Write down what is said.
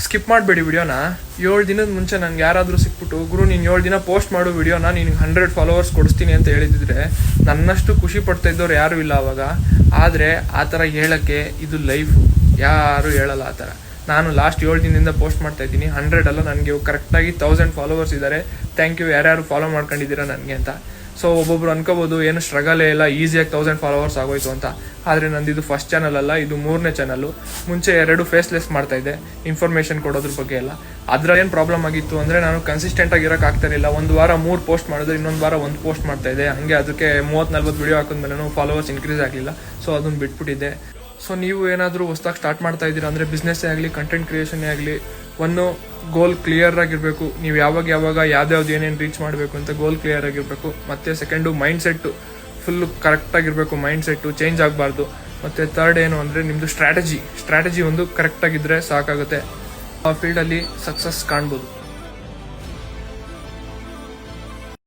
Skip ಮಾಡಬೇಡಿ ವಿಡಿಯೋನ. 7 ದಿನದ ಮುಂಚೆ ನಂಗೆ ಯಾರಾದರೂ ಸಿಕ್ಬಿಟ್ಟು ಗುರು ನೀನು 7 ದಿನ ಪೋಸ್ಟ್ ಮಾಡು ವಿಡಿಯೋನ, ನಿನಗೆ 100 ಫಾಲೋವರ್ಸ್ ಕೊಡಿಸ್ತೀನಿ ಅಂತ ಹೇಳಿದ್ರೆ ನನ್ನಷ್ಟು ಖುಷಿ ಪಡ್ತಾ ಇದ್ದವ್ರು ಯಾರೂ ಇಲ್ಲ ಅವಾಗ. ಆದರೆ ಆ ಥರ ಹೇಳೋಕ್ಕೆ ಇದು ಲೈಫು, ಯಾರು ಹೇಳಲ್ಲ ಆ ಥರ. ನಾನು ಲಾಸ್ಟ್ 7 ದಿನದಿಂದ ಪೋಸ್ಟ್ ಮಾಡ್ತಾ ಇದ್ದೀನಿ. 100 ಅಲ್ಲ, ನನಗೆ ಕರೆಕ್ಟಾಗಿ 1000 ಫಾಲೋವರ್ಸ್ ಇದ್ದಾರೆ. ಥ್ಯಾಂಕ್ ಯು ಯಾರ್ಯಾರು ಫಾಲೋ ಮಾಡ್ಕೊಂಡಿದ್ದೀರಾ ನನಗೆ ಅಂತ. ಸೊ ಒಬ್ಬೊಬ್ರು ಅನ್ಕೋಬೋದು ಏನು ಸ್ಟ್ರಗಲೇ ಇಲ್ಲ, ಈಸಿಯಾಗಿ 1000 ಫಾಲೋವರ್ಸ್ ಆಗೋಯ್ತು ಅಂತ. ಆದರೆ ನಂದಿದು ಫಸ್ಟ್ ಚಾನಲ್ ಅಲ್ಲ, ಇದು 3ನೇ ಚಾನಲ್ಲು. ಮುಂಚೆ 2 ಫೇಸ್ಲೆಸ್ ಮಾಡ್ತಾ ಇದ್ದೆ, ಇನ್ಫಾರ್ಮೇಷನ್ ಕೊಡೋದ್ರ ಬಗ್ಗೆ ಎಲ್ಲ. ಅದ್ರಲ್ಲಿ ಏನು ಪ್ರಾಬ್ಲಮ್ ಆಗಿತ್ತು ಅಂದರೆ ನಾನು ಕನ್ಸಿಸ್ಟೆಂಟಾಗಿ ಇರೋಕೆ ಆಗ್ತಾಯಿರಲಿಲ್ಲ. ಒಂದು ವಾರ 3 ಪೋಸ್ಟ್ ಮಾಡಿದ್ರೆ ಇನ್ನೊಂದು ವಾರ 1 ಪೋಸ್ಟ್ ಮಾಡ್ತಾ ಇದ್ದೆ. ಹಂಗೆ ಅದಕ್ಕೆ 30-40 ವಿಡಿಯೋ ಹಾಕಿದ್ಮೇಲೆ ಫಾಲೋವರ್ಸ್ ಇನ್ಕ್ರೀಸ್ ಆಗಲಿಲ್ಲ. ಸೊ ಅದನ್ನು ಬಿಟ್ಬಿಟ್ಟಿದ್ದೆ. ಸೊ ನೀವು ಏನಾದರೂ ಹೊಸದಾಗಿ ಸ್ಟಾರ್ಟ್ ಮಾಡ್ತಾ ಇದ್ದೀರಾ ಅಂದರೆ ಬಿಸ್ನೆಸ್ಸೇ ಆಗಲಿ, ಕಂಟೆಂಟ್ ಕ್ರಿಯೇಷನ್ನೇ ಆಗಲಿ, ಒಂದು ಗೋಲ್ ಕ್ಲಿಯರ್ ಆಗಿರಬೇಕು. ನೀವು ಯಾವಾಗ ಯಾವ್ದು ಏನೇನು ರೀಚ್ ಮಾಡಬೇಕು ಅಂತ ಗೋಲ್ ಕ್ಲಿಯರ್ ಆಗಿರಬೇಕು. ಮತ್ತು ಸೆಕೆಂಡು ಮೈಂಡ್ ಸೆಟ್ಟು ಫುಲ್ಲು ಕರೆಕ್ಟಾಗಿರಬೇಕು, ಮೈಂಡ್ ಸೆಟ್ಟು ಚೇಂಜ್ ಆಗಬಾರ್ದು. ಮತ್ತು ಥರ್ಡ್ ಏನು ಅಂದರೆ ನಿಮ್ಮದು ಸ್ಟ್ರಾಟಜಿ ಒಂದು ಕರೆಕ್ಟಾಗಿದ್ದರೆ ಸಾಕಾಗುತ್ತೆ. ಆ ಫೀಲ್ಡಲ್ಲಿ ಸಕ್ಸಸ್ ಕಾಣ್ಬೋದು.